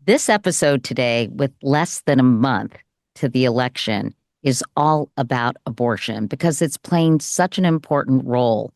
This episode today, with less than a month to the election, is all about abortion because it's playing such an important role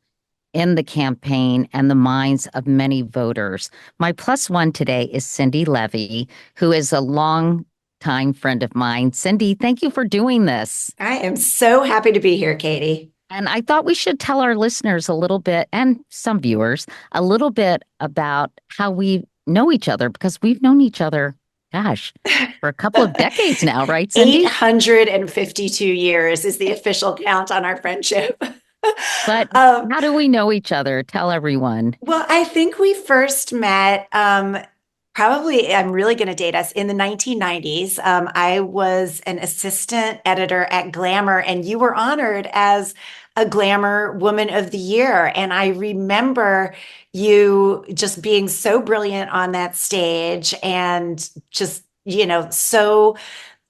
in the campaign and the minds of many voters. My plus one today is Cindi Leive, who is a long time friend of mine. Cindi, thank you for doing this. I am so happy to be here, Katie. And I thought we should tell our listeners a little bit, and some viewers, a little bit about how we know each other because we've known each other, gosh, for a couple of decades now, right, Cindi? 852 years is the official count on our friendship. But um, how do we know each other? Tell everyone. well, I think we first met, probably, I'm really going to date us, in the 1990s. I was an assistant editor at Glamour, and you were honored as a Glamour Woman of the Year. And I remember you just being so brilliant on that stage and just, so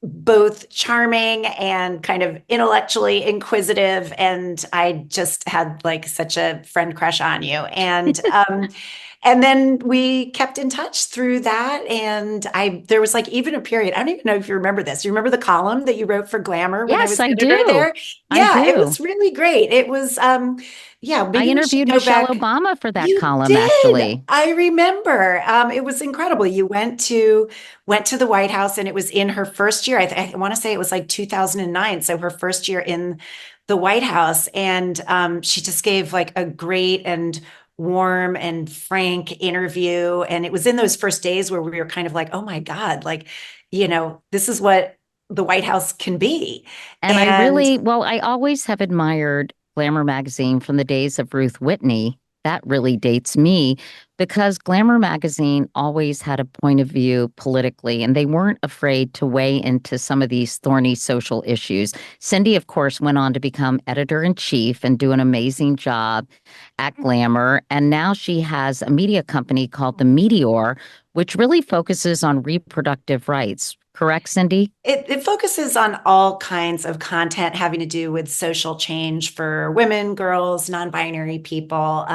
both charming and kind of intellectually inquisitive. And I just had like such a friend crush on you. And then we kept in touch through that. And there was like even a period, I don't even know if you remember this. You remember the column that you wrote for Glamour when I Yes, was I editor do. there? I Yeah, it do. was really great. It was, yeah, I maybe we should interviewed go Michelle back. Obama for that You column, did. actually. I remember. It was incredible. You went to the White House, and it was in her first year. I want to say it was like 2009, so her first year in the White House, and she just gave like a great and warm and frank interview. And it was in those first days where we were kind of like, oh my God, like, this is what the White House can be. And And I always have admired Glamour magazine from the days of Ruth Whitney. That really dates me because Glamour magazine always had a point of view politically, and they weren't afraid to weigh into some of these thorny social issues. Cindi, of course, went on to become editor in chief and do an amazing job at Glamour. And now she has a media company called the Meteor, which really focuses on reproductive rights. Correct, Cindi? it focuses on all kinds of content having to do with social change for women, girls, non-binary people.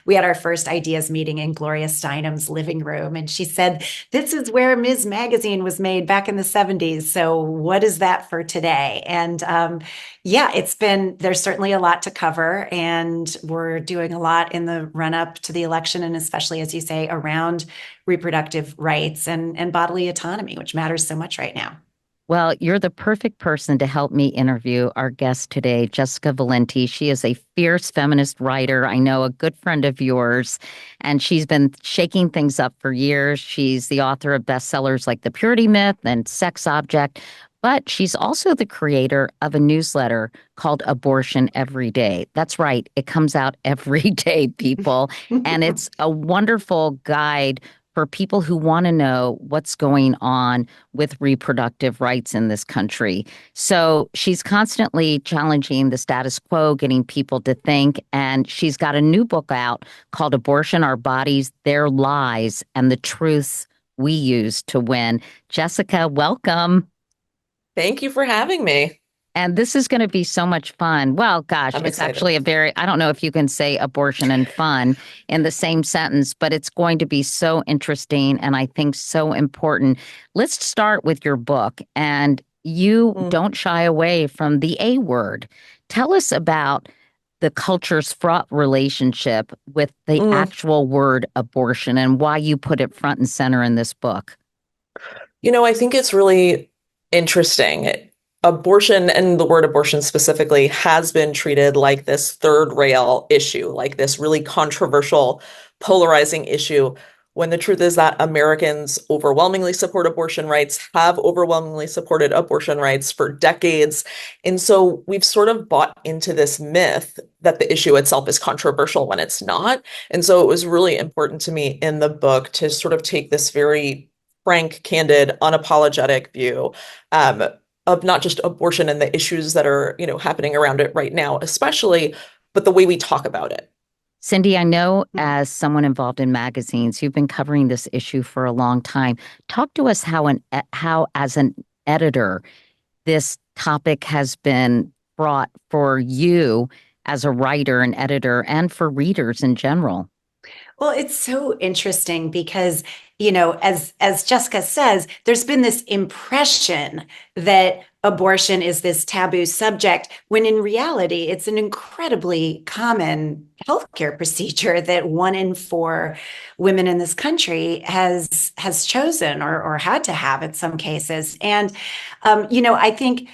We had our first ideas meeting in Gloria Steinem's living room, and she said, "This is where Ms. Magazine was made back in the '70s. So what is that for today?" And yeah, there's certainly a lot to cover, and we're doing a lot in the run up to the election, and especially, as you say, around reproductive rights and bodily autonomy, which matters so much right now. Well, you're the perfect person to help me interview our guest today, Jessica Valenti. She is a fierce feminist writer. I know, a good friend of yours, and she's been shaking things up for years. She's the author of bestsellers like The Purity Myth and Sex Object, but she's also the creator of a newsletter called Abortion Every Day. That's right, it comes out every day, people, and it's a wonderful guide for people who want to know what's going on with reproductive rights in this country. So she's constantly challenging the status quo, getting people to think. And she's got a new book out called Abortion, Our Bodies, Their Lies, and the Truths We Use to Win. Jessica, welcome. Thank you for having me. And this is going to be so much fun. Well, gosh, I'm it's excited. actually I don't know if you can say abortion and fun in the same sentence, but it's going to be so interesting and I think so important. Let's start with your book. And you Mm, don't shy away from the A word. Tell us about the culture's fraught relationship with the mm. actual word abortion and why you put it front and center in this book. I think it's really interesting. Abortion, and the word abortion specifically, has been treated like this third rail issue, like this really controversial, polarizing issue, when the truth is that Americans overwhelmingly support abortion rights, have overwhelmingly supported abortion rights for decades. And so we've sort of bought into this myth that the issue itself is controversial when it's not. And so it was really important to me in the book to sort of take this very frank, candid, unapologetic view um, of not just abortion and the issues that are, happening around it right now, especially, but the way we talk about it. Cindi, I know as someone involved in magazines, you've been covering this issue for a long time. Talk to us how, as an editor, this topic has been brought for you as a writer and editor and for readers in general. Well, it's so interesting because as Jessica says, there's been this impression that abortion is this taboo subject, when in reality, it's an incredibly common healthcare procedure that 1 in 4 women in this country has chosen or had to have in some cases. And I think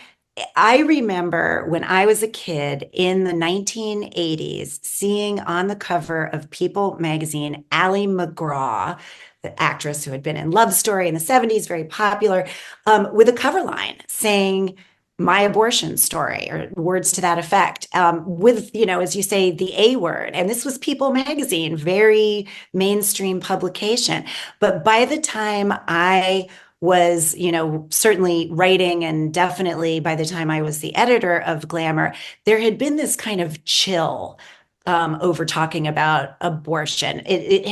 I remember when I was a kid in the 1980s seeing on the cover of People magazine Ally McGraw, the actress who had been in Love Story in the 70s, very popular, with a cover line saying, "My abortion story," or words to that effect, with, as you say, the A word. And this was People magazine, very mainstream publication. But by the time I was, certainly writing, and definitely by the time I was the editor of Glamour, there had been this kind of chill over talking about abortion. It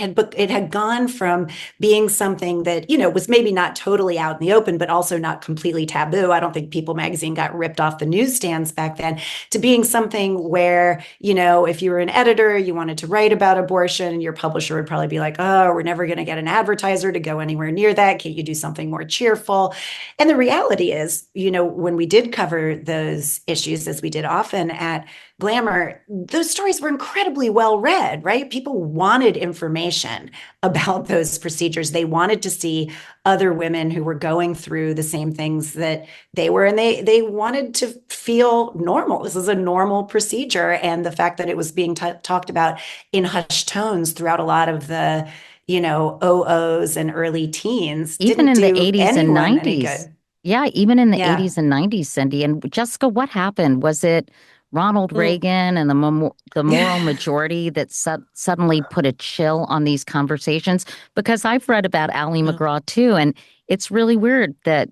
had gone from being something that was maybe not totally out in the open, but also not completely taboo. I don't think People magazine got ripped off the newsstands back then, to being something where if you were an editor, you wanted to write about abortion, and your publisher would probably be like, "Oh, we're never going to get an advertiser to go anywhere near that. Can't you do something more cheerful?" And the reality is, when we did cover those issues, as we did often at Glamour, those stories were incredibly well read, right? People wanted information about those procedures. They wanted to see other women who were going through the same things that they were, and they wanted to feel normal. This is a normal procedure, and the fact that it was being talked about in hushed tones throughout a lot of the OOs and early teens Even didn't in the do 80s and anyone any 90s. good. Yeah, even in the Yeah. 80s and 90s, Cindy. And Jessica, what happened? Was it Ronald Mm. Reagan and the moral majority that suddenly put a chill on these conversations? Because I've read about Ally Yeah. McGraw too, and it's really weird that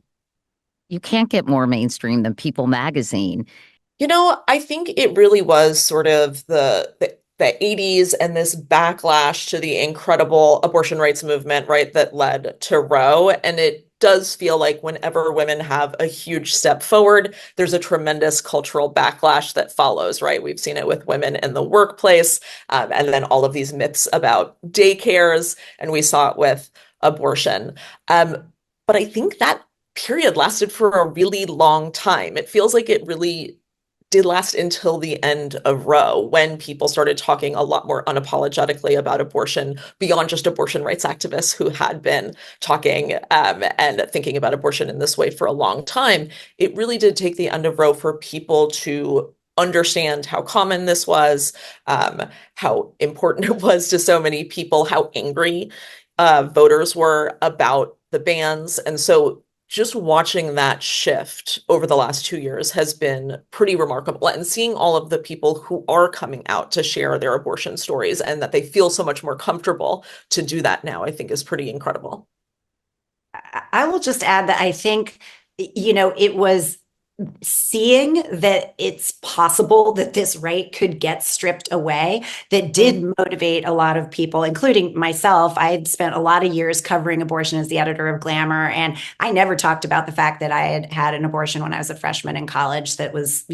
you can't get more mainstream than People magazine. I think it really was sort of the 80s and this backlash to the incredible abortion rights movement, right, that led to Roe. And it does feel like whenever women have a huge step forward, there's a tremendous cultural backlash that follows, right? We've seen it with women in the workplace, and then all of these myths about daycares, and we saw it with abortion. But I think that period lasted for a really long time. It feels like it really did last until the end of Roe, when people started talking a lot more unapologetically about abortion beyond just abortion rights activists who had been talking and thinking about abortion in this way for a long time. It really did take the end of Roe for people to understand how common this was, how important it was to so many people, how angry voters were about the bans. And so just watching that shift over the last 2 years has been pretty remarkable. And seeing all of the people who are coming out to share their abortion stories, and that they feel so much more comfortable to do that now, I think is pretty incredible. I will just add that I think, it was seeing that it's possible that this right could get stripped away that did Mm. motivate a lot of people, including myself. I had spent a lot of years covering abortion as the editor of Glamour, and I never talked about the fact that I had had an abortion when I was a freshman in college. That was,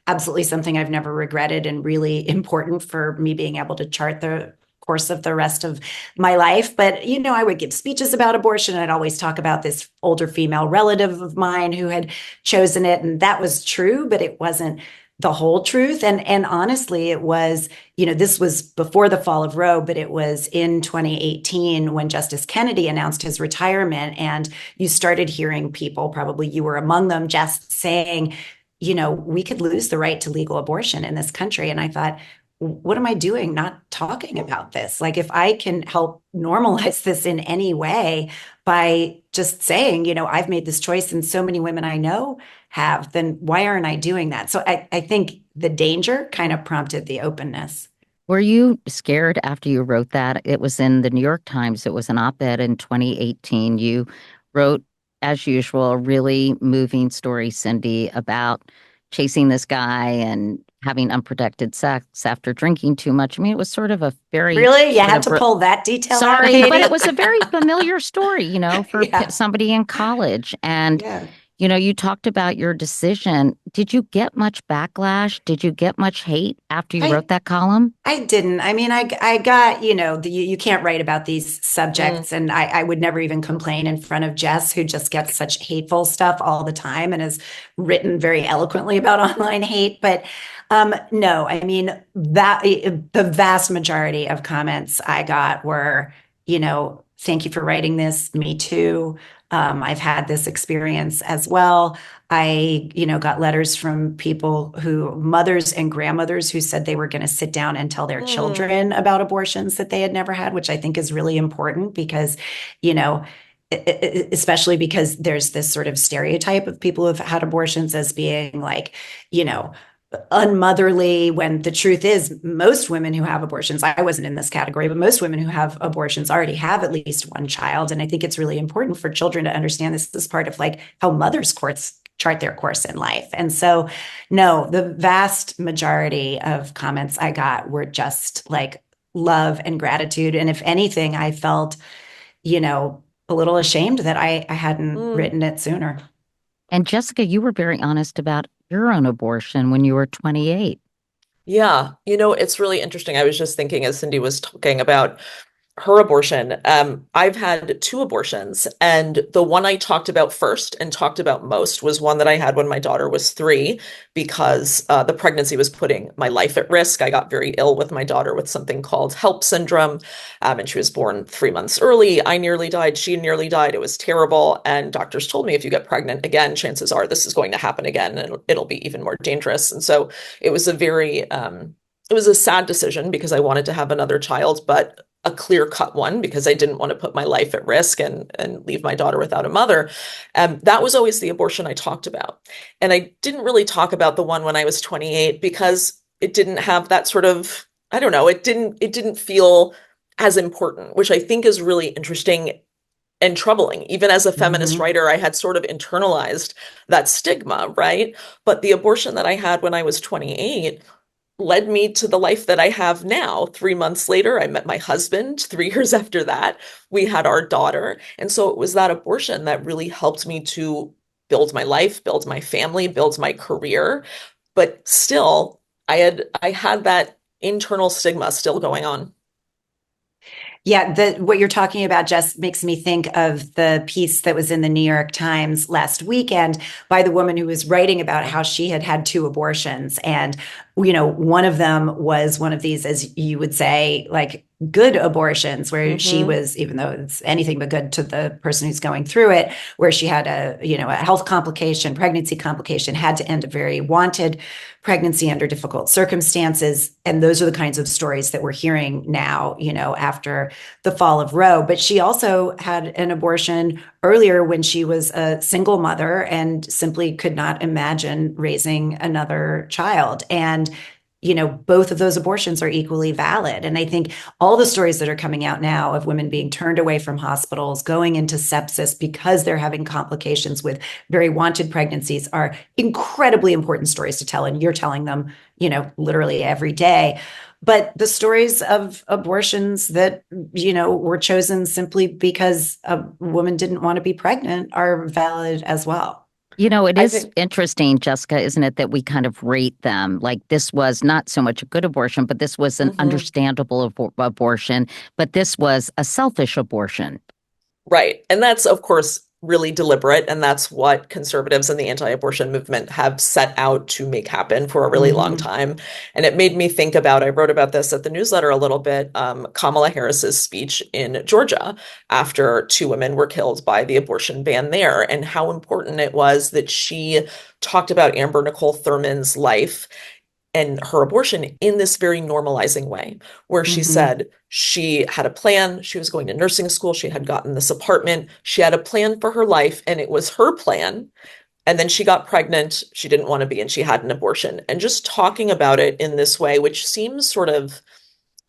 absolutely something I've never regretted, and really important for me being able to chart the course of the rest of my life. But, I would give speeches about abortion. I'd always talk about this older female relative of mine who had chosen it. And that was true, but it wasn't the whole truth. And honestly, it was, this was before the fall of Roe, but it was in 2018 when Justice Kennedy announced his retirement. And you started hearing people, probably you were among them, just saying, we could lose the right to legal abortion in this country. And I thought, what am I doing not talking about this? Like, if I can help normalize this in any way by just saying, I've made this choice and so many women I know have, then why aren't I doing that? So I think the danger kind of prompted the openness. Were you scared after you wrote that? It was in the New York Times. It was an op-ed in 2018. You wrote, as usual, a really moving story, Cindy, about chasing this guy and having unprotected sex after drinking too much. I mean, it was sort of a very Really? You sort had of to pull that detail out, sorry, but it Katie? was a very familiar story, for Yeah. somebody in college. And Yeah. You talked about your decision. Did you get much backlash? Did you get much hate after you wrote I that column? I didn't. I mean, I got, you can't write about these Mm, subjects. And I would never even complain in front of Jess, who just gets such hateful stuff all the time and has written very eloquently about online hate. But no, I mean, that the vast majority of comments I got were, thank you for writing this. Me too. I've had this experience as well. I, got letters from people who, mothers and grandmothers, who said they were going to sit down and tell their mm, children about abortions that they had never had, which I think is really important because, you know, especially because there's this sort of stereotype of people who've had abortions as being like, you know, unmotherly, when the truth is most women who have abortions, I wasn't in this category, but most women who have abortions already have at least one child. And I think it's really important for children to understand this is part of like how mothers courts chart their course in life. And so no, the vast majority of comments I got were just like love and gratitude. And if anything, I felt, you know, a little ashamed that I hadn't mm. written it sooner. And Jessica, you were very honest about your own abortion when you were 28. Yeah, it's really interesting. I was just thinking as Cindy was talking about her abortion. I've had two abortions, and the one I talked about first and talked about most was one that I had when my daughter was 3, because the pregnancy was putting my life at risk. I got very ill with my daughter with something called HELP syndrome, and she was born 3 months early. I nearly died. She nearly died. It was terrible. And doctors told me if you get pregnant again, chances are this is going to happen again, and it'll be even more dangerous. And so it was it was a sad decision because I wanted to have another child, but a clear-cut one because I didn't want to put my life at risk and leave my daughter without a mother. That was always the abortion I talked about. And I didn't really talk about the one when I was 28 because it didn't have that sort of, I don't know, it didn't feel as important, which I think is really interesting and troubling. Even as a feminist Mm-hmm. writer, I had sort of internalized that stigma, right? But the abortion that I had when I was 28 led me to the life that I have now. 3 months later, I met my husband. 3 years after that, we had our daughter. And so it was that abortion that really helped me to build my life, build my family, build my career. But still, I had that internal stigma still going on. Yeah, what you're talking about just makes me think of the piece that was in the New York Times last weekend by the woman who was writing about how she had had two abortions. And, one of them was one of these, as you would say, like good abortions, where she Hmm. was, even though it's anything but good to the person who's going through it, where she had a health complication, pregnancy complication, had to end a very wanted pregnancy under difficult circumstances. And those are the kinds of stories that we're hearing now, after the fall of Roe. But she also had an abortion earlier when she was a single mother and simply could not imagine raising another child. And both of those abortions are equally valid. And I think all the stories that are coming out now of women being turned away from hospitals, going into sepsis because they're having complications with very wanted pregnancies are incredibly important stories to tell. And you're telling them, literally every day. But the stories of abortions that, were chosen simply because a woman didn't want to be pregnant are valid as well. It I is think, interesting, Jessica, isn't it, that we kind of rate them like this was not so much a good abortion, but this was an mhm. understandable abortion, but this was a selfish abortion. Right. And that's, of course, really deliberate. And that's what conservatives and the anti-abortion movement have set out to make happen for a really long Mm-hmm. time. And it made me think about, I wrote about this at the newsletter a little bit, Kamala Harris's speech in Georgia after 2 women were killed by the abortion ban there, and how important it was that she talked about Amber Nicole Thurman's life and her abortion in this very normalizing way, where she Mm-hmm. said she had a plan. She was going to nursing school. She had gotten this apartment. She had a plan for her life, and it was her plan. And then she got pregnant. She didn't want to be, and she had an abortion. And just talking about it in this way, which seems sort of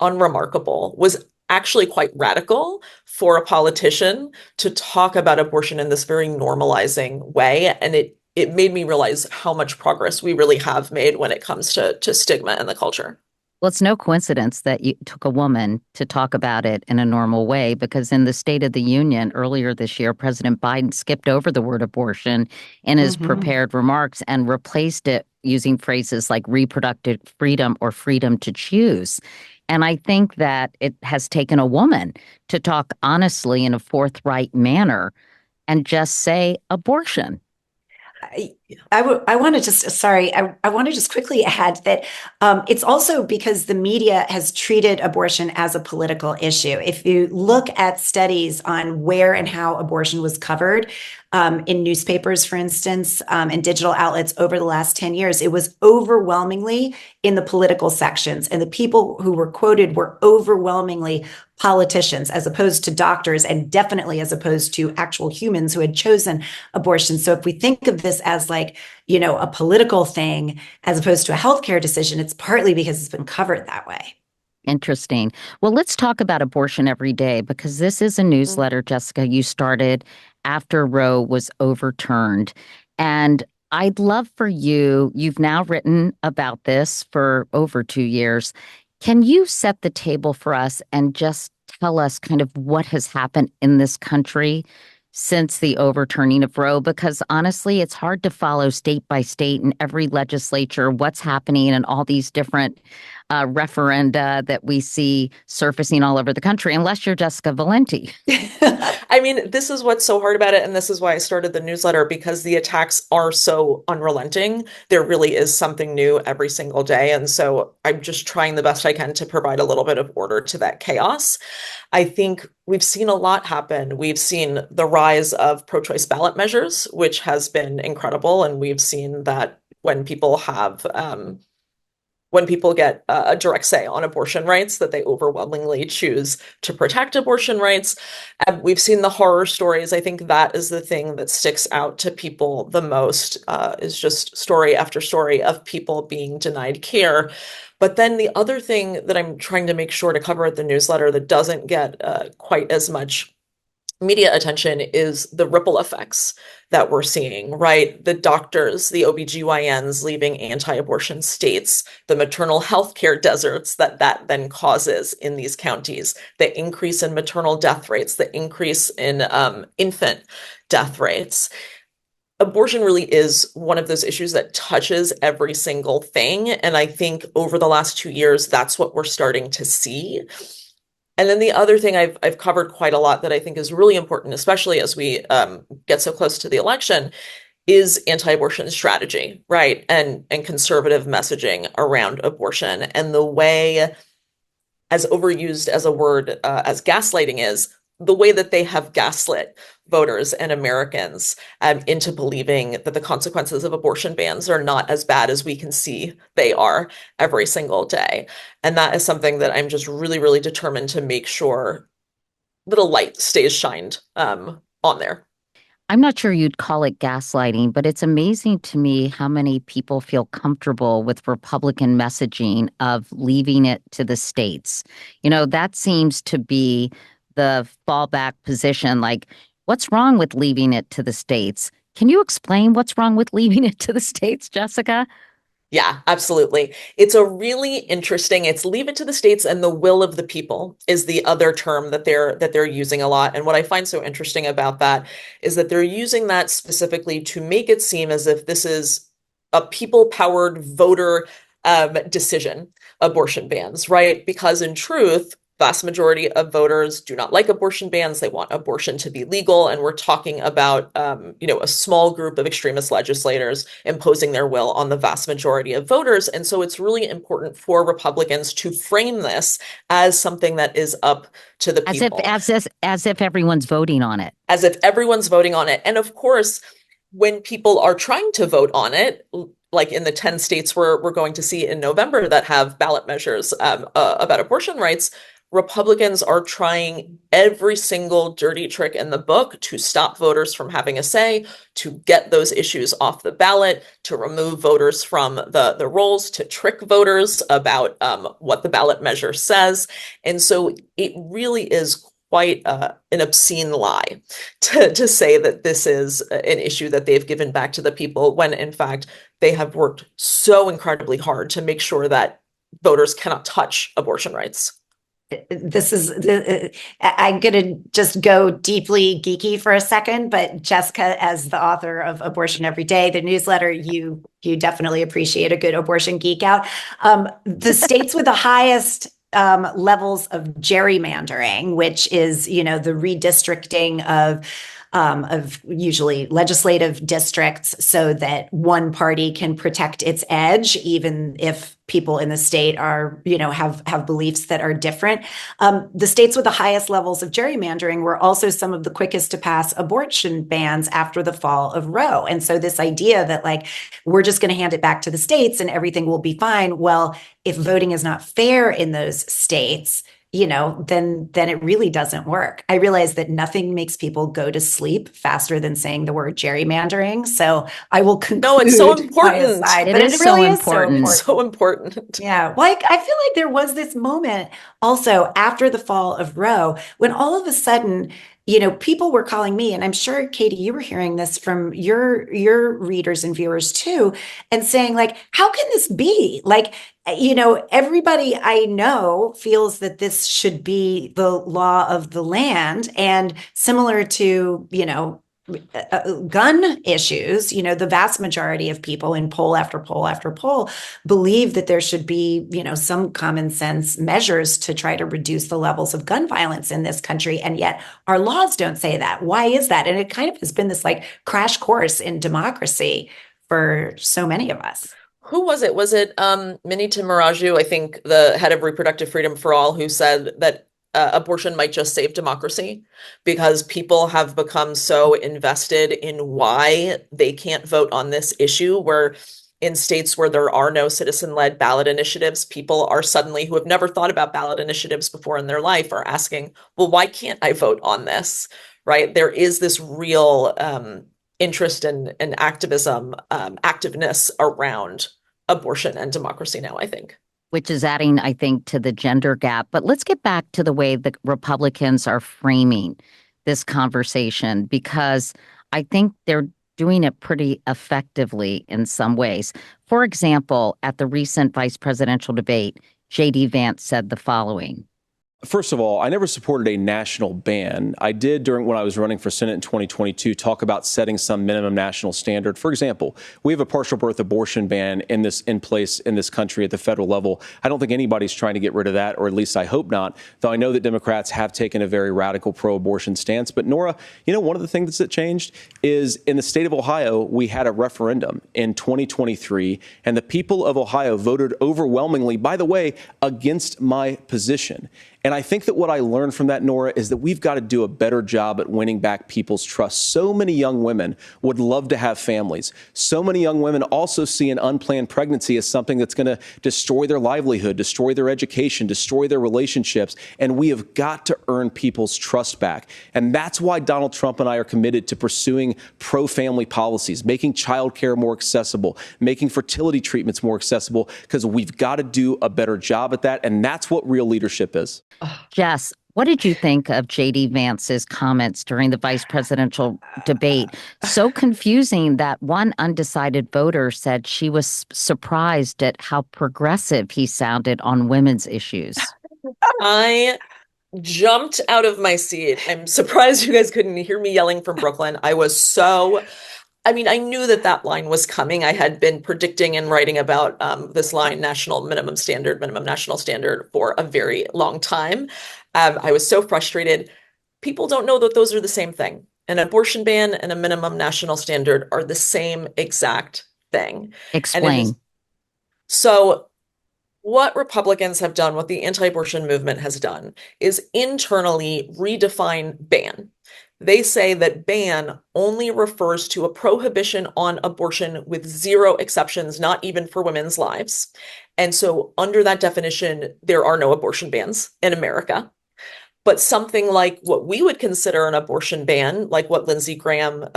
unremarkable, was actually quite radical for a politician to talk about abortion in this very normalizing way. And it made me realize how much progress we really have made when it comes to stigma in the culture. Well, it's no coincidence that you took a woman to talk about it in a normal way, because in the State of the Union earlier this year, President Biden skipped over the word abortion in his Hmm. prepared remarks and replaced it using phrases like reproductive freedom or freedom to choose. And I think that it has taken a woman to talk honestly in a forthright manner and just say abortion. I, I want to just, sorry, I want to just quickly add that it's also because the media has treated abortion as a political issue. If you look at studies on where and how abortion was covered in newspapers, for instance, and digital outlets over the last 10 years, it was overwhelmingly in the political sections. And the people who were quoted were overwhelmingly politicians as opposed to doctors, and definitely as opposed to actual humans who had chosen abortion. So if we think of this as like, a political thing as opposed to a healthcare decision, it's partly because it's been covered that way. Interesting. Well, let's talk about abortion every day, because this is a Mm. newsletter, Jessica, you started after Roe was overturned. And I'd love for you've now written about this for over 2 years. Can you set the table for us and just tell us kind of what has happened in this country since the overturning of Roe? Because honestly, it's hard to follow state by state in every legislature what's happening and all these different referenda that we see surfacing all over the country, unless you're Jessica Valenti. I mean, this is what's so hard about it, and this is why I started the newsletter, because the attacks are so unrelenting. There really is something new every single day, and so I'm just trying the best I can to provide a little bit of order to that chaos. I think we've seen a lot happen. We've seen the rise of pro-choice ballot measures, which has been incredible, and we've seen that when people get a direct say on abortion rights, that they overwhelmingly choose to protect abortion rights. We've seen the horror stories. I think that is the thing that sticks out to people the most, is just story after story of people being denied care. But then the other thing that I'm trying to make sure to cover at the newsletter that doesn't get quite as much media attention is the ripple effects that we're seeing, right? The doctors, the OBGYNs leaving anti-abortion states, the maternal health care deserts that then causes in these counties, the increase in maternal death rates, the increase in infant death rates. Abortion really is one of those issues that touches every single thing. And I think over the last 2 years, that's what we're starting to see. And then the other thing I've covered quite a lot that I think is really important, especially as we get so close to the election, is anti-abortion strategy, right? And conservative messaging around abortion, and the way, as overused as a word as gaslighting is, the way that they have gaslit voters and Americans into believing that the consequences of abortion bans are not as bad as we can see they are every single day. And that is something that I'm just really, really determined to make sure that a light stays shined on there. I'm not sure you'd call it gaslighting, but it's amazing to me how many people feel comfortable with Republican messaging of leaving it to the states. That seems to be the fallback position. Like, what's wrong with leaving it to the states? Can you explain what's wrong with leaving it to the states, Jessica? Yeah, absolutely. It's a really interesting, it's leave it to the states, and the will of the people is the other term that they're using a lot. And what I find so interesting about that is that they're using that specifically to make it seem as if this is a people-powered voter decision, abortion bans, right? Because in truth, vast majority of voters do not like abortion bans. They want abortion to be legal. And we're talking about, a small group of extremist legislators imposing their will on the vast majority of voters. And so it's really important for Republicans to frame this as something that is up to the As if people, as if everyone's voting on it. as if everyone's voting on it. And of course, when people are trying to vote on it, like in the 10 states we're going to see in November that have ballot measures about abortion rights, Republicans are trying every single dirty trick in the book to stop voters from having a say, to get those issues off the ballot, to remove voters from the rolls, to trick voters about what the ballot measure says. And so it really is quite an obscene lie to say that this is an issue that they've given back to the people, when in fact they have worked so incredibly hard to make sure that voters cannot touch abortion rights. I'm going to just go deeply geeky for a second, but Jessica, as the author of Abortion Every Day, the newsletter, you definitely appreciate a good abortion geek out. The states with the highest levels of gerrymandering, which is, the redistricting of usually legislative districts so that one party can protect its edge, even if people in the state are, have beliefs that are different. The states with the highest levels of gerrymandering were also some of the quickest to pass abortion bans after the fall of Roe. And so this idea that we're just going to hand it back to the states and everything will be fine. Well, if voting is not fair in those states, then it really doesn't work. I realize that nothing makes people go to sleep faster than saying the word gerrymandering. So I will conclude. No, it's so important. Aside, it but is it really so is so important. It's so important. Yeah. I feel like there was this moment also after the fall of Roe when all of a sudden, people were calling me, and I'm sure, Katie, you were hearing this from your readers and viewers too, and saying how can this be? Everybody I know feels that this should be the law of the land, and similar to, gun issues, the vast majority of people in poll after poll after poll believe that there should be, some common sense measures to try to reduce the levels of gun violence in this country. And yet our laws don't say that. Why is that? And it kind of has been this crash course in democracy for so many of us. Who was it? Was it Minnie Timuraju, I think the head of Reproductive Freedom for All, who said that abortion might just save democracy because people have become so invested in why they can't vote on this issue, where in states where there are no citizen-led ballot initiatives, people are suddenly, who have never thought about ballot initiatives before in their life, are asking, well, why can't I vote on this? Right? There is this real interest in activism, activeness around abortion and democracy now, I think. Which is adding, I think, to the gender gap. But let's get back to the way the Republicans are framing this conversation, because I think they're doing it pretty effectively in some ways. For example, at the recent vice presidential debate, J.D. Vance said the following. First of all, I never supported a national ban. I did when I was running for Senate in 2022 talk about setting some minimum national standard. For example, we have a partial birth abortion ban in place in this country at the federal level. I don't think anybody's trying to get rid of that, or at least I hope not, though I know that Democrats have taken a very radical pro-abortion stance. But Nora, one of the things that changed is in the state of Ohio, we had a referendum in 2023, and the people of Ohio voted overwhelmingly, by the way, against my position. And I think that what I learned from that, Nora, is that we've got to do a better job at winning back people's trust. So many young women would love to have families. So many young women also see an unplanned pregnancy as something that's going to destroy their livelihood, destroy their education, destroy their relationships. And we have got to earn people's trust back. And that's why Donald Trump and I are committed to pursuing pro-family policies, making childcare more accessible, making fertility treatments more accessible, because we've got to do a better job at that. And that's what real leadership is. Jess, what did you think of J.D. Vance's comments during the vice presidential debate? So confusing that one undecided voter said she was surprised at how progressive he sounded on women's issues. I jumped out of my seat. I'm surprised you guys couldn't hear me yelling from Brooklyn. I knew that line was coming. I had been predicting and writing about this line, minimum national standard, for a very long time. I was so frustrated. People don't know that those are the same thing. An abortion ban and a minimum national standard are the same exact thing. Explain. So what Republicans have done, what the anti-abortion movement has done, is internally redefine ban. They say that ban only refers to a prohibition on abortion with zero exceptions, not even for women's lives. And so under that definition, there are no abortion bans in America. But something like what we would consider an abortion ban, like what Lindsey Graham,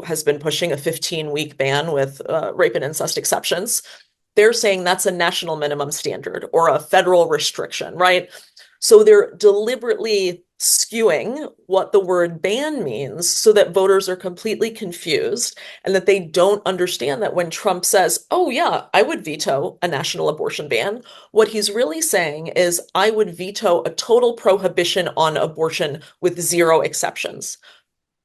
has been pushing, a 15-week ban with rape and incest exceptions, they're saying that's a national minimum standard or a federal restriction, right? So they're deliberately skewing what the word ban means so that voters are completely confused and that they don't understand that when Trump says, oh, yeah, I would veto a national abortion ban, what he's really saying is, I would veto a total prohibition on abortion with zero exceptions.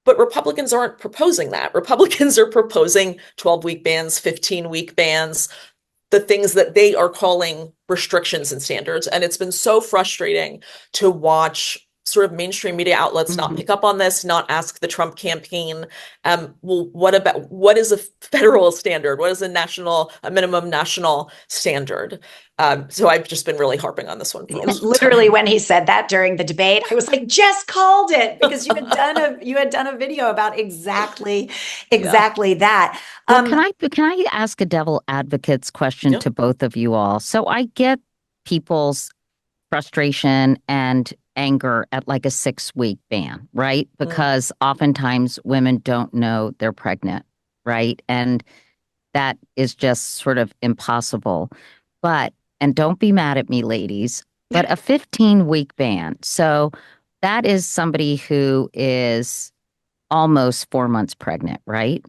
But Republicans aren't proposing that. Republicans are proposing 12-week bans, 15-week bans, the things that they are calling restrictions and standards. And it's been so frustrating to watch sort of mainstream media outlets not pick up on this, not ask the Trump campaign, well, what is a federal standard? What is a minimum national standard? So I've just been really harping on this one for a long Literally, time. when he said that during the debate, I was like, Jess called it, because you had done a video about exactly that. Well, can I ask a devil advocate's question Yeah. to both of you all? So I get people's frustration and anger at like a 6-week ban, right? Because oftentimes women don't know they're pregnant, right? And that is just sort of impossible. But, and don't be mad at me, ladies, but a 15-week ban. So that is somebody who is almost 4 months pregnant, right?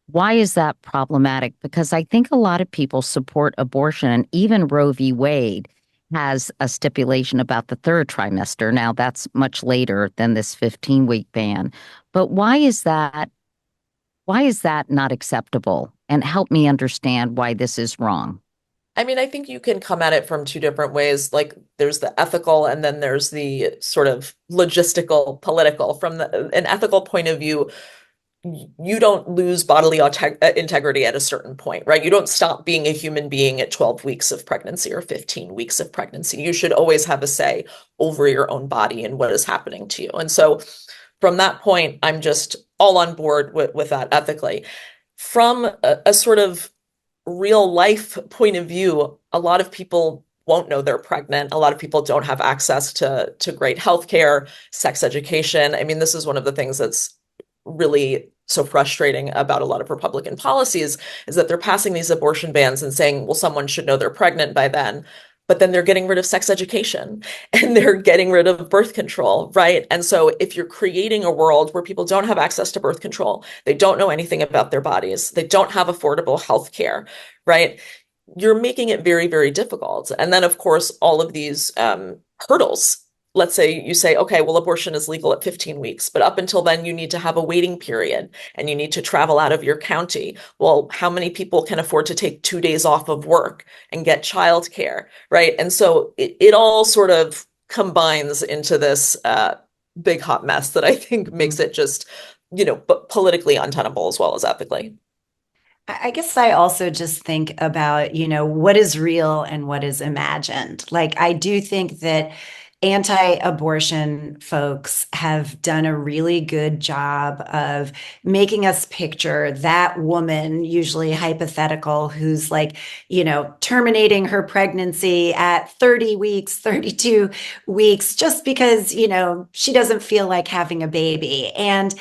Why is that problematic? Because I think a lot of people support abortion, and even Roe v. Wade has a stipulation about the third trimester. Now, that's much later than this 15-week ban. But why is that? Why is that not acceptable? And help me understand why this is wrong. I mean, I think you can come at it from two different ways. Like there's the ethical and then there's the sort of logistical, political. From an ethical point of view, you don't lose bodily integrity at a certain point, right? You don't stop being a human being at 12 weeks of pregnancy or 15 weeks of pregnancy. You should always have a say over your own body and what is happening to you. And so from that point, I'm just all on board with that ethically. From a sort of real life point of view, a lot of people won't know they're pregnant. A lot of people don't have access to great healthcare, sex education. I mean, this is one of the things that's really so frustrating about a lot of Republican policies is that they're passing these abortion bans and saying, well, someone should know they're pregnant by then. But then they're getting rid of sex education and they're getting rid of birth control, right? And so if you're creating a world where people don't have access to birth control, they don't know anything about their bodies, they don't have affordable health care, right? You're making it very, very difficult. And then, of course, all of these hurdles. Let's say you say, okay, well, abortion is legal at 15 weeks, but up until then, you need to have a waiting period and you need to travel out of your county. Well, how many people can afford to take 2 days off of work and get childcare, right? And so it all sort of combines into this big hot mess that I think makes it just, politically untenable as well as ethically. I guess I also just think about, what is real and what is imagined. Like, I do think that anti-abortion folks have done a really good job of making us picture that woman, usually hypothetical, who's like, terminating her pregnancy at 30 weeks, 32 weeks, just because, she doesn't feel like having a baby. And,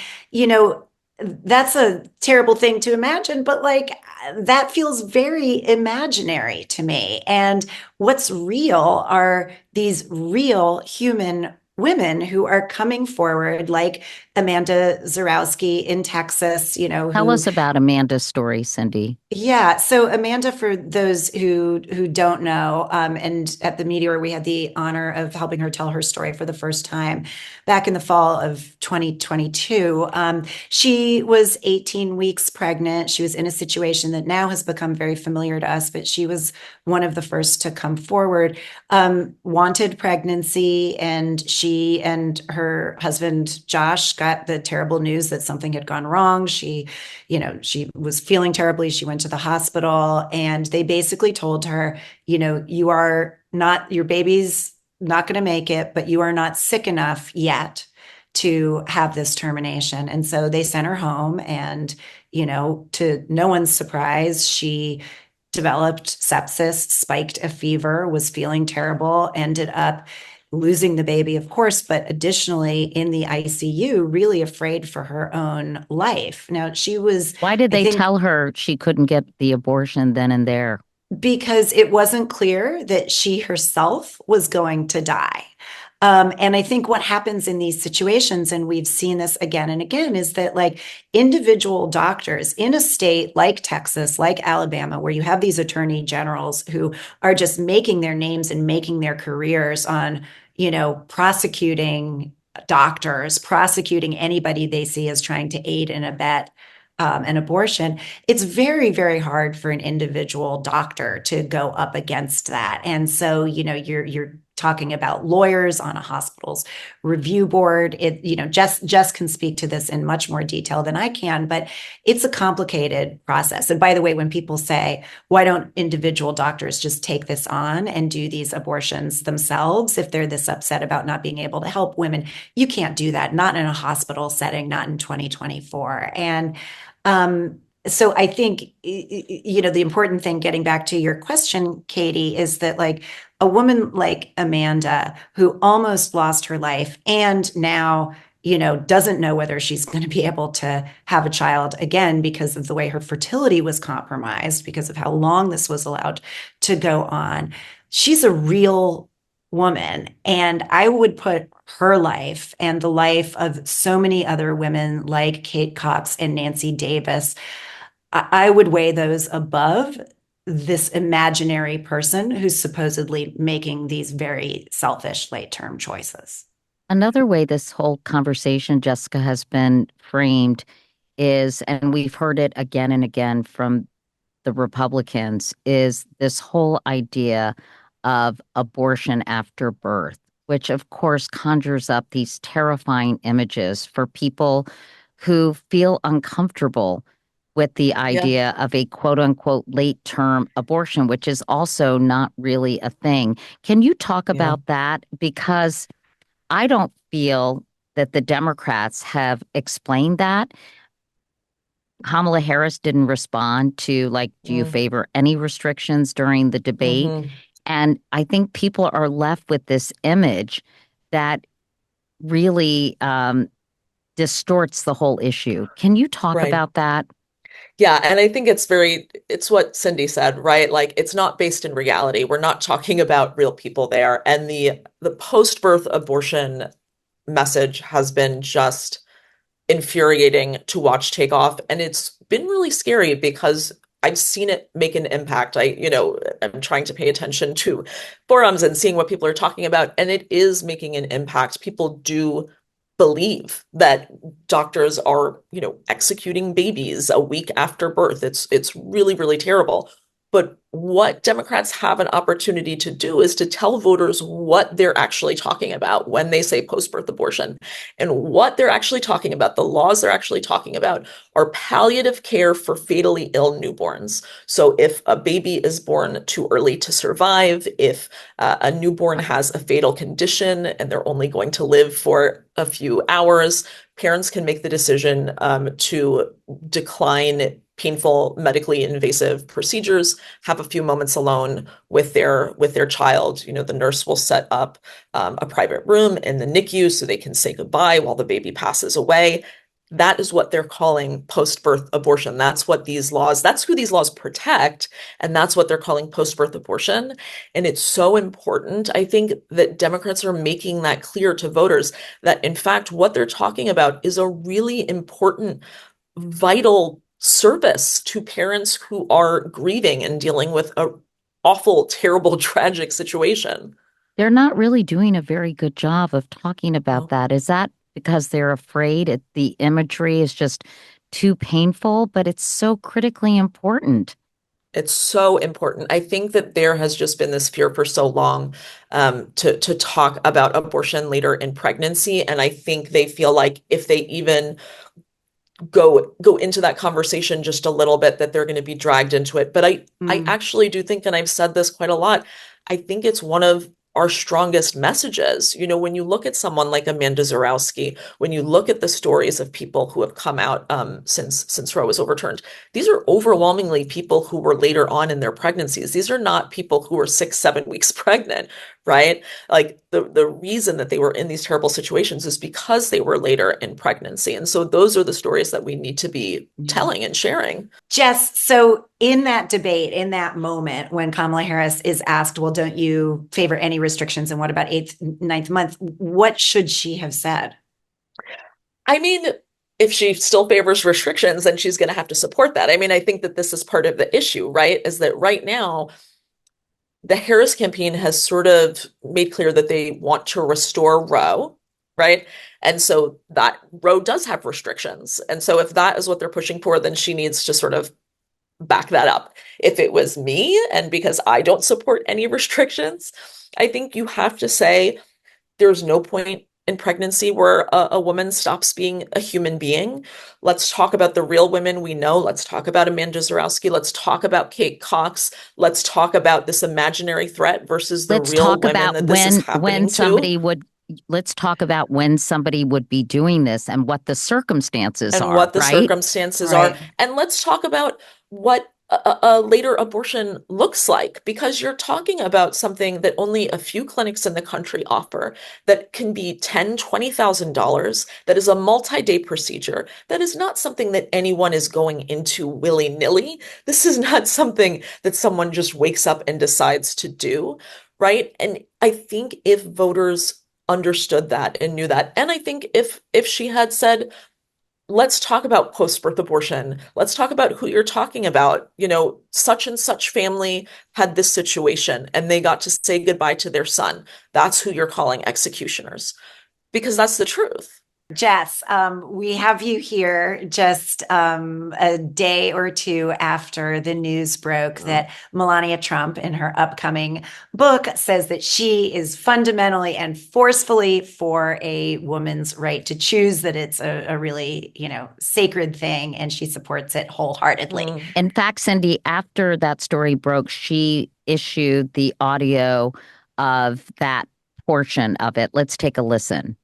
that's a terrible thing to imagine, but like that feels very imaginary to me. And what's real are these real human women who are coming forward, like Amanda Zarowski in Texas, Tell who us about Amanda's story, Cindi. yeah. So Amanda, for those who don't know, and at the Meteor, we had the honor of helping her tell her story for the first time back in the fall of 2022. She was 18 weeks pregnant. She was in a situation that now has become very familiar to us, but she was one of the first to come forward, wanted pregnancy, and she and her husband, Josh, got the terrible news that something had gone wrong. She was feeling terribly. She went to the hospital and they basically told her, your baby's not going to make it, but you are not sick enough yet to have this termination. And so they sent her home and, to no one's surprise, she developed sepsis, spiked a fever, was feeling terrible, ended up losing the baby, of course, but additionally in the ICU, really afraid for her own life. Now, she was, Why did I they think, tell her she couldn't get the abortion then and there? because it wasn't clear that she herself was going to die. And I think what happens in these situations, and we've seen this again and again, is that like individual doctors in a state like Texas, like Alabama, where you have these attorney generals who are just making their names and making their careers on, prosecuting doctors, prosecuting anybody they see as trying to aid and abet an abortion, it's very, very hard for an individual doctor to go up against that. And so, you're talking about lawyers on a hospital's review board. Jess can speak to this in much more detail than I can, but it's a complicated process. And by the way, when people say, why don't individual doctors just take this on and do these abortions themselves if they're this upset about not being able to help women? You can't do that, not in a hospital setting, not in 2024. And so I think, the important thing, getting back to your question, Katie, is that like a woman like Amanda, who almost lost her life and now, doesn't know whether she's going to be able to have a child again because of the way her fertility was compromised, because of how long this was allowed to go on. She's a real woman. And I would put her life and the life of so many other women like Kate Cox and Nancy Davis, I would weigh those above this imaginary person who's supposedly making these very selfish late-term choices. Another way this whole conversation, Jessica, has been framed is, and we've heard it again and again from the Republicans, is this whole idea of abortion after birth, which of course conjures up these terrifying images for people who feel uncomfortable with the idea of a quote unquote late term abortion, which is also not really a thing. Can you talk about that? Because I don't feel that the Democrats have explained that. Kamala Harris didn't respond to, like, do you favor any restrictions during the debate? And I think people are left with this image that really distorts the whole issue. Can you talk about that? Yeah, and I think it's what Cindi said, right? Like it's not based in reality. We're not talking about real people there. And the post-birth abortion message has been just infuriating to watch take off. And it's been really scary because I've seen it make an impact. I'm trying to pay attention to forums and seeing what people are talking about, and it is making an impact. People do believe that doctors are, executing babies a week after birth. It's really, really terrible. But what Democrats have an opportunity to do is to tell voters what they're actually talking about when they say post-birth abortion. And what they're actually talking about, the laws they're actually talking about, are palliative care for fatally ill newborns. So if a baby is born too early to survive, if a newborn has a fatal condition and they're only going to live for a few hours, parents can make the decision to decline painful, medically invasive procedures, have a few moments alone with their child. The nurse will set up a private room in the NICU so they can say goodbye while the baby passes away. That is what they're calling post-birth abortion. That's who these laws protect, and that's what they're calling post-birth abortion. And it's so important, I think, that Democrats are making that clear to voters that, in fact, what they're talking about is a really important, vital service to parents who are grieving and dealing with a awful, terrible, tragic situation. They're not really doing a very good job of talking about that. Is that because they're afraid the imagery is just too painful? But it's so critically important. It's so important. I think that there has just been this fear for so long to talk about abortion later in pregnancy. And I think they feel like if they even go into that conversation just a little bit, that they're going to be dragged into it. But I actually do think, and I've said this quite a lot, I think it's one of our strongest messages. When you look at someone like Amanda Zarowski, when you look at the stories of people who have come out since Roe was overturned, these are overwhelmingly people who were later on in their pregnancies. These are not people who were 6-7 weeks pregnant, right? Like the reason that they were in these terrible situations is because they were later in pregnancy. And so those are the stories that we need to be telling and sharing. Jess, so in that debate, in that moment, when Kamala Harris is asked, well, don't you favor any restrictions? And what about eighth, ninth month? What should she have said? I mean, if she still favors restrictions, then she's going to have to support that. I mean, I think that this is part of the issue, right? Is that right now, the Harris campaign has sort of made clear that they want to restore Roe, right? And so that Roe does have restrictions. And so if that is what they're pushing for, then she needs to sort of back that up. If it was me, and because I don't support any restrictions, I think you have to say there's no point in pregnancy where a woman stops being a human being. Let's talk about the real women we know. Let's talk about Amanda Zarowski. Let's talk about Kate Cox. Let's talk about this imaginary threat versus the Let's real talk women about that this is happening to. let's talk about when somebody would be doing this and what the circumstances And are, what the right? circumstances are. Right. And let's talk about what a later abortion looks like, because you're talking about something that only a few clinics in the country offer, that can be $10,000, $20,000, that is a multi-day procedure, that is not something that anyone is going into willy-nilly. This is not something that someone just wakes up and decides to do, right? And I think if voters understood that and knew that, and I think if she had said, let's talk about post-birth abortion. Let's talk about who you're talking about. You know, such and such family had this situation and they got to say goodbye to their son. That's who you're calling executioners, because that's the truth. Jess, we have you here just a day or two after the news broke that Melania Trump, in her upcoming book, says that she is fundamentally and forcefully for a woman's right to choose, that it's a really, sacred thing, and she supports it wholeheartedly. In fact, Cindi, after that story broke, she issued the audio of that portion of it. Let's take a listen.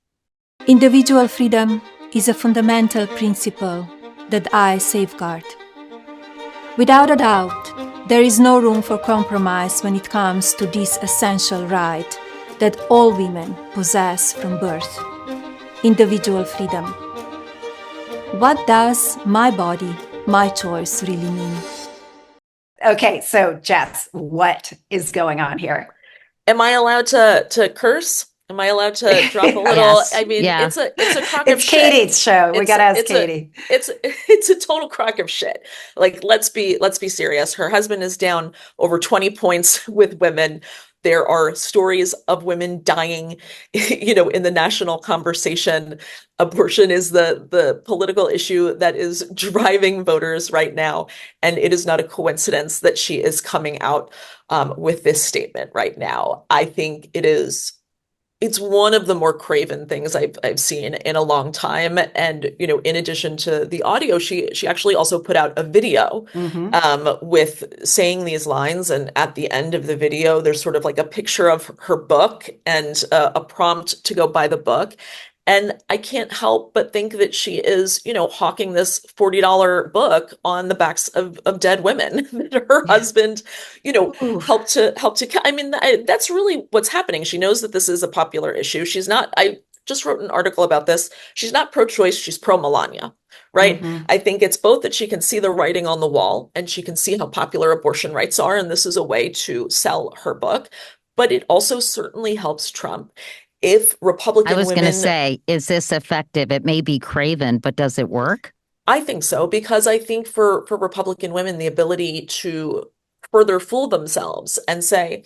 Individual freedom is a fundamental principle that I safeguard. Without a doubt, there is no room for compromise when it comes to this essential right that all women possess from birth: individual freedom. What does my body, my choice really mean? Okay, so Jess, what is going on here? Am I allowed to curse? Am I allowed to drop a little? Yes. I mean, Yeah. it's a crock of It's shit. Katie's show. We got to ask Katie. It's a total crock of shit. Like, let's be serious. Her husband is down over 20 points with women. There are stories of women dying, in the national conversation. Abortion is the political issue that is driving voters right now. And it is not a coincidence that she is coming out with this statement right now. I think it's one of the more craven things I've seen in a long time. And, in addition to the audio, she actually also put out a video with saying these lines. And at the end of the video, there's sort of like a picture of her book and a prompt to go buy the book. And I can't help but think that she is, hawking this $40 book on the backs of dead women that her husband, helped to. I mean, that's really what's happening. She knows that this is a popular issue. She's not. I just wrote an article about this. She's not pro-choice. She's pro-Melania, right? I think it's both that she can see the writing on the wall and she can see how popular abortion rights are, and this is a way to sell her book. But it also certainly helps Trump. If Republican I was women, going to say, is this effective? It may be craven, but does it work? I think so, because I think for Republican women, the ability to further fool themselves and say,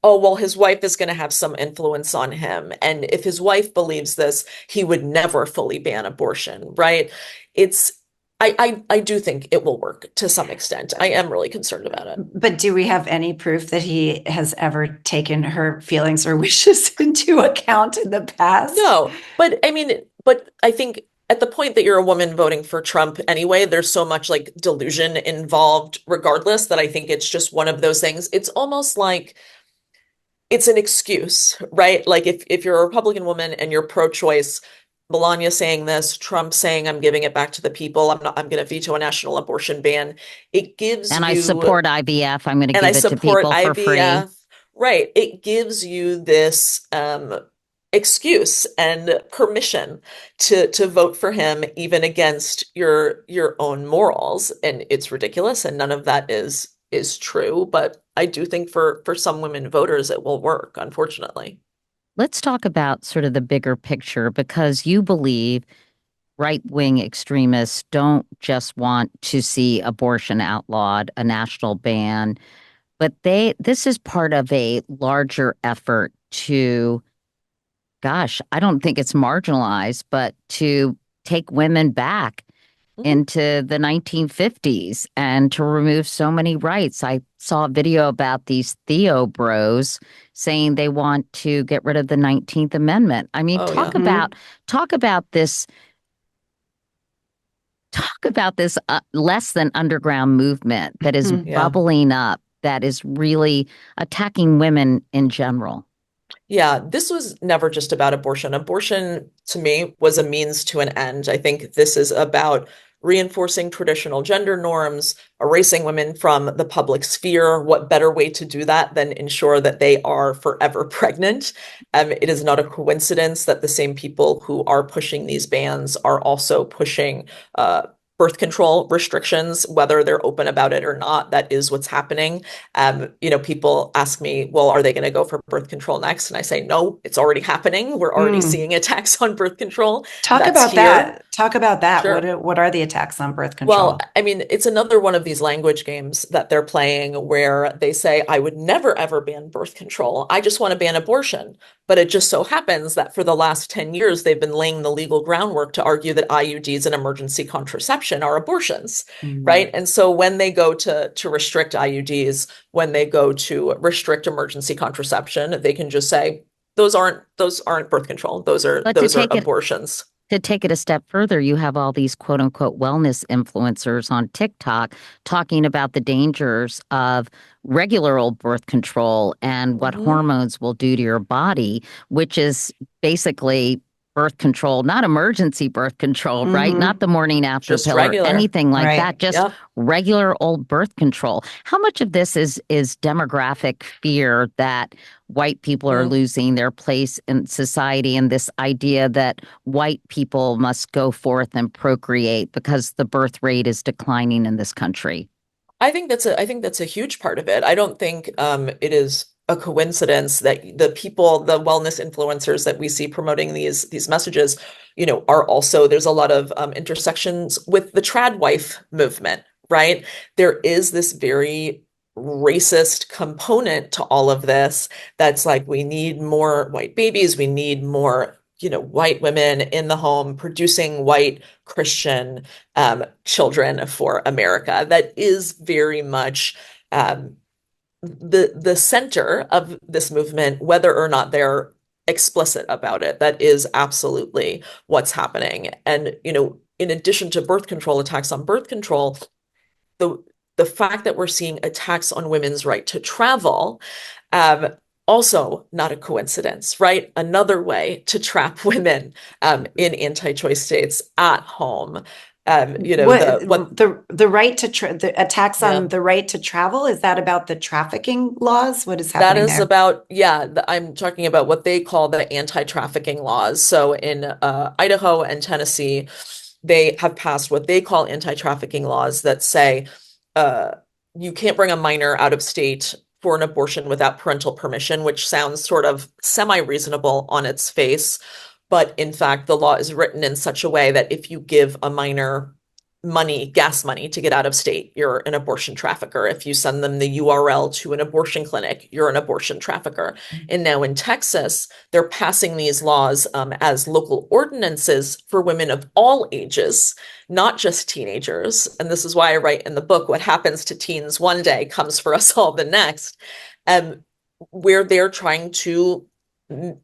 oh, well, his wife is going to have some influence on him. And if his wife believes this, he would never fully ban abortion, right? I do think it will work to some extent. I am really concerned about it. But do we have any proof that he has ever taken her feelings or wishes into account in the past? No, but I think at the point that you're a woman voting for Trump anyway, there's so much like delusion involved regardless, that I think it's just one of those things. It's almost like it's an excuse, right? Like if you're a Republican woman and you're pro-choice, Melania saying this, Trump saying, I'm giving it back to the people, I'm going to veto a national abortion ban. It gives And you, I support IVF. I'm going to give and I it to support people for free. IVF. Right. It gives you this excuse and permission to vote for him even against your own morals. And it's ridiculous, and none of that is true. But I do think for some women voters it will work, unfortunately. Let's talk about sort of the bigger picture because you believe right-wing extremists don't just want to see abortion outlawed, a national ban, but this is part of a larger effort to, gosh, I don't think it's marginalized, but to take women back Mhm. into the 1950s and to remove so many rights. I saw a video about these Theo bros saying they want to get rid of the 19th Amendment. I mean, Oh yeah. talk about this talk about this less than underground movement that is Yeah. bubbling up, that is really attacking women in general. Yeah, this was never just about abortion. Abortion, to me, was a means to an end. I think this is about reinforcing traditional gender norms, erasing women from the public sphere. What better way to do that than ensure that they are forever pregnant? It is not a coincidence that the same people who are pushing these bans are also pushing birth control restrictions, whether they're open about it or not. That is what's happening. People ask me, well, are they going to go for birth control next? And I say, no, it's already happening. We're already seeing attacks on birth control. Talk That's about here. that. Talk about that. Sure. What are the attacks on birth Well, control? I mean, it's another one of these language games that they're playing where they say, I would never ever ban birth control. I just want to ban abortion. But it just so happens that for the last 10 years, they've been laying the legal groundwork to argue that IUDs and emergency contraception are abortions, right? And so when they go to restrict IUDs, when they go to restrict emergency contraception, they can just say, those aren't birth control. Those are But those are abortions. to take it a step further, you have all these quote unquote wellness influencers on TikTok talking about the dangers of regular old birth control and what Mhm. hormones will do to your body, which is basically birth control, not emergency birth control, right? Not Hmm. the morning after Just pill or regular. anything like that, Right. just Yep. regular old birth control. How much of this is demographic fear that white people are Mm. losing their place in society and this idea that white people must go forth and procreate because the birth rate is declining in this country? I think that's a huge part of it. I don't think it is a coincidence that the wellness influencers that we see promoting these messages, are also there's a lot of intersections with the trad wife movement, right? There is this very racist component to all of this that's like we need more white babies, we need more, white women in the home producing white Christian children for America. That is very much um, the center of this movement, whether or not they're explicit about it. That is absolutely what's happening. And in addition to birth control attacks on birth control, the the fact that we're seeing attacks on women's right to travel, um, also not a coincidence, right? Another way to trap women in anti-choice states at home. What What the right to the attacks yeah. on the right to travel, is that about the trafficking laws? What is That happening is there? about, yeah, I'm talking about what they call the anti-trafficking laws. So in Idaho and Tennessee, they have passed what they call anti-trafficking laws that say uh, you can't bring a minor out of state for an abortion without parental permission, which sounds sort of semi-reasonable on its face. But in fact, the law is written in such a way that if you give a minor gas money to get out of state, you're an abortion trafficker. If you send them the URL to an abortion clinic, you're an abortion trafficker. And now in Texas, they're passing these laws as local ordinances for women of all ages, not just teenagers. And this is why I write in the book, what happens to teens one day comes for us all the next, um, where they're trying to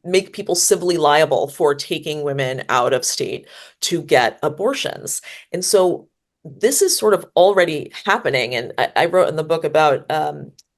make people civilly liable for taking women out of state to get abortions. And so this is sort of already happening. And I wrote in the book about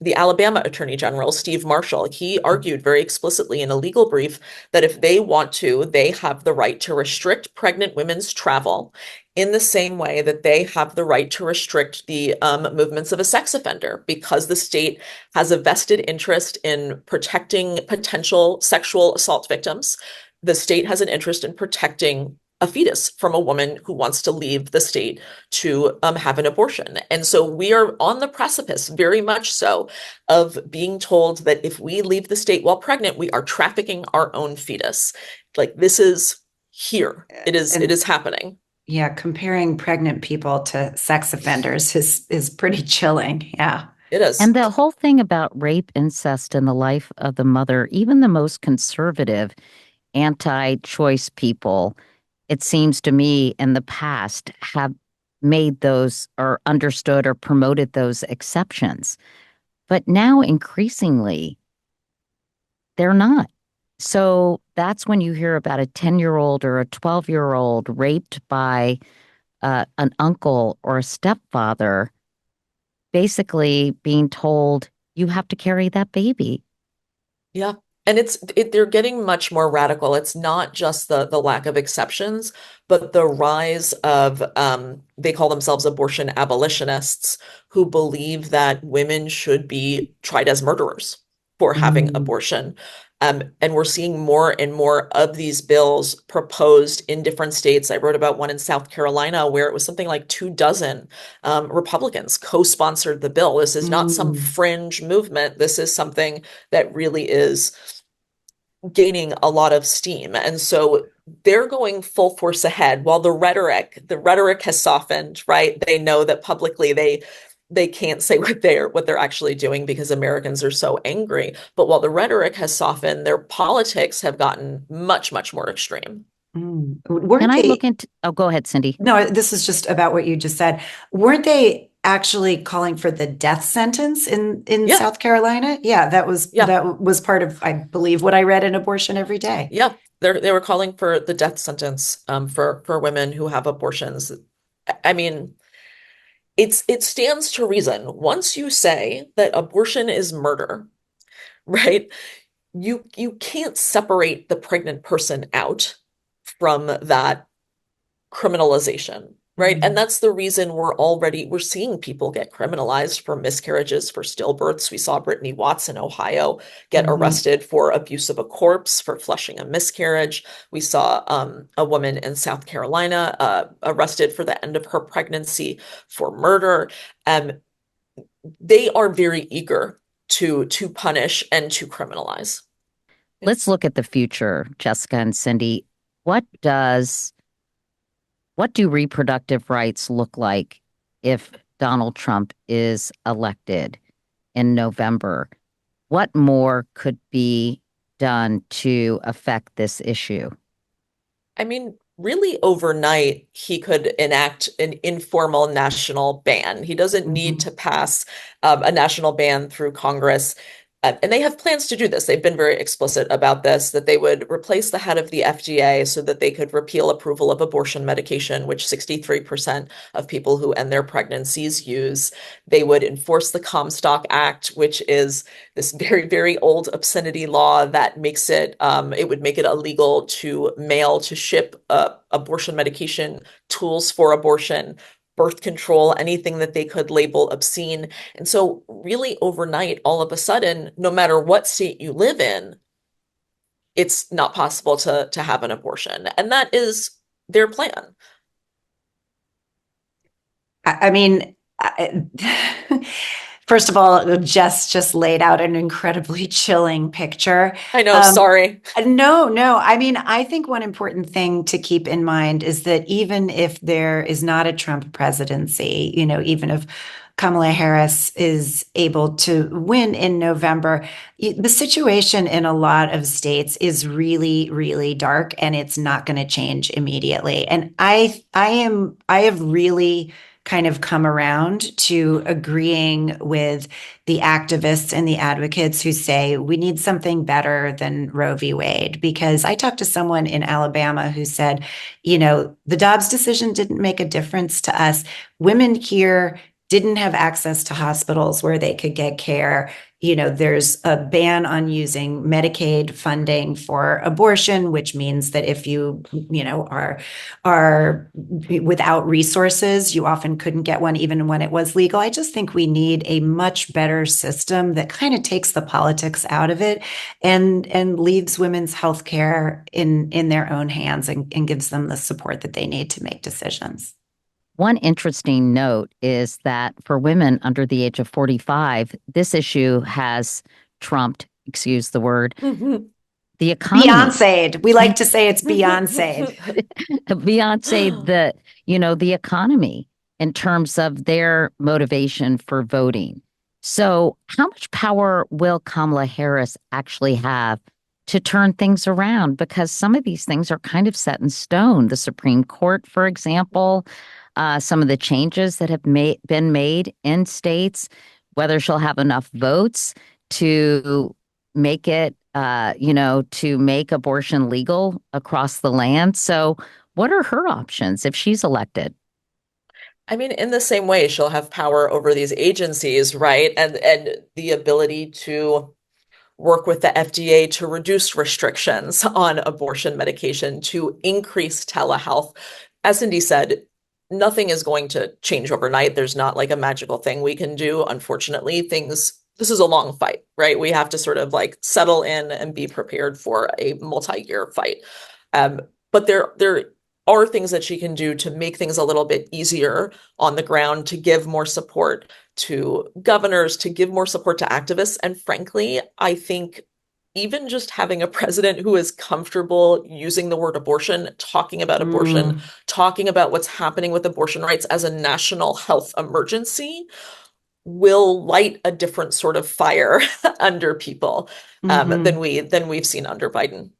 the Alabama Attorney General, Steve Marshall, he argued very explicitly in a legal brief that if they want to, they have the right to restrict pregnant women's travel in the same way that they have the right to restrict the movements of a sex offender, because the state has a vested interest in protecting potential sexual assault victims. The state has an interest in protecting a fetus from a woman who wants to leave the state to have an abortion. And so we are on the precipice, very much so, of being told that if we leave the state while pregnant, we are trafficking our own fetus. Like, this is here. It is happening. Yeah, comparing pregnant people to sex offenders is pretty chilling. Yeah. It is. And the whole thing about rape, incest, and the life of the mother, even the most conservative, anti-choice people, it seems to me, in the past, have made those or understood or promoted those exceptions. But now, increasingly, they're not. So that's when you hear about a 10-year-old or a 12-year-old raped by an uncle or a stepfather, basically being told, you have to carry that baby. Yeah. And they're getting much more radical. It's not just the lack of exceptions, but the rise of they call themselves abortion abolitionists, who believe that women should be tried as murderers for having abortion. And we're seeing more and more of these bills proposed in different states. I wrote about one in South Carolina where it was something like 24 Republicans co-sponsored the bill. This is not some fringe movement. This is something that really is gaining a lot of steam. And so they're going full force ahead, while the rhetoric has softened, right? They know that publicly they can't say what they're actually doing because Americans are so angry. But while the rhetoric has softened, their politics have gotten much, much more extreme. Weren't I they, look into, oh, go ahead, Cindi. No, this is just about what you just said. Weren't they actually calling for the death sentence in Yeah. South Carolina? Yeah, that was part of, I believe, what I read in Abortion Every Day. Yeah, they were calling for the death sentence for women who have abortions. I mean, it stands to reason. Once you say that abortion is murder, right? You can't separate the pregnant person out from that criminalization, right? And that's the reason we're seeing people get criminalized for miscarriages, for stillbirths. We saw Brittany Watts in Ohio get arrested for abuse of a corpse, for flushing a miscarriage. We saw a woman in South Carolina arrested for the end of her pregnancy for murder. They are eager to punish and to criminalize. Let's look at the future, Jessica and Cindi. What do reproductive rights look like if Donald Trump is elected in November? What more could be done to affect this issue? I mean, really overnight, he could enact an informal national ban. He doesn't need to pass a national ban through Congress. And they have plans to do this. They've been very explicit about this, that they would replace the head of the FDA so that they could repeal approval of abortion medication, which 63% of people who end their pregnancies use. They would enforce the Comstock Act, which is this very, very old obscenity law that makes it would make it illegal to mail, to ship abortion medication, tools for abortion, birth control, anything that they could label obscene. And so really overnight, all of a sudden, no matter what state you live in, it's not possible to have an abortion. And that is their plan. I mean, first of all, Jess just laid out an incredibly chilling picture. I know, sorry. No. I mean, I think one important thing to keep in mind is that even if there is not a Trump presidency, even if Kamala Harris is able to win in November, the situation in a lot of states is really, really dark, and it's not going to change immediately. And I have really kind of come around to agreeing with the activists and the advocates who say we need something better than Roe v. Wade. Because I talked to someone in Alabama who said, the Dobbs decision didn't make a difference to us. Women here didn't have access to hospitals where they could get care. There's a ban on using Medicaid funding for abortion, which means that if are without resources, you often couldn't get one even when it was legal. I just think we need a much better system that kind of takes the politics out of it and leaves women's health care in their own hands and gives them the support that they need to make decisions. One interesting note is that for women under the age of 45, this issue has trumped, excuse the word, the economy. Beyonce'd. We like to say it's Beyonce'd. Beyonce, the economy in terms of their motivation for voting. So how much power will Kamala Harris actually have to turn things around? Because some of these things are kind of set in stone. The Supreme Court, for example, some of the changes that have been made in states, whether she'll have enough votes to make it, to make abortion legal across the land. So what are her options if she's elected? I mean, in the same way, she'll have power over these agencies, right? And the ability to work with the FDA to reduce restrictions on abortion medication, to increase telehealth. As Cindi said, nothing is going to change overnight. There's not like a magical thing we can do. Unfortunately, this is a long fight, right? We have to sort of like settle in and be prepared for a multi-year fight. But there are things that she can do to make things a little bit easier on the ground, to give more support to governors, to give more support to activists. And frankly, I think even just having a president who is comfortable using the word abortion, talking about abortion, talking about what's happening with abortion rights as a national health emergency will light a different sort of fire under people than we've seen under Biden.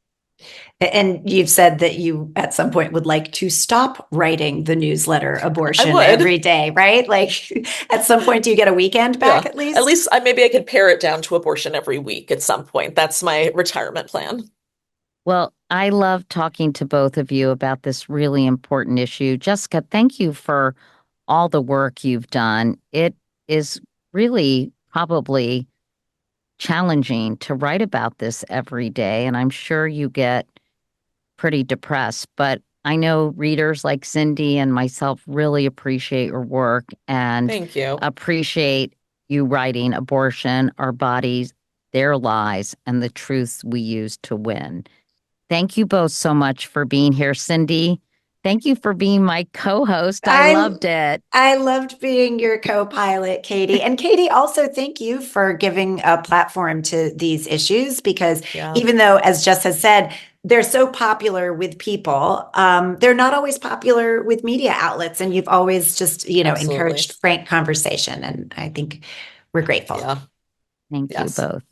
And you've said that you at some point would like to stop writing the newsletter abortion would. every day, right? Like at some point, do you get a weekend back at least? At least maybe I could pare it down to abortion every week at some point. That's my retirement plan. Well, I love talking to both of you about this really important issue. Jessica, thank you for all the work you've done. It is really probably challenging to write about this every day, and I'm sure you get pretty depressed, but I know readers like Cindi and myself really appreciate your work and Thank you. appreciate you writing Abortion, Our Bodies, Their Lies, and the Truths We Use to Win. Thank you both so much for being here. Cindi, thank you for being my co-host. I loved it. I loved being your co-pilot, Katie. And Katie, also thank you for giving a platform to these issues because even though, as Jess has said, they're so popular with people, they're not always popular with media outlets. And you've always just, encouraged frank conversation. And I think we're grateful. Thank you both.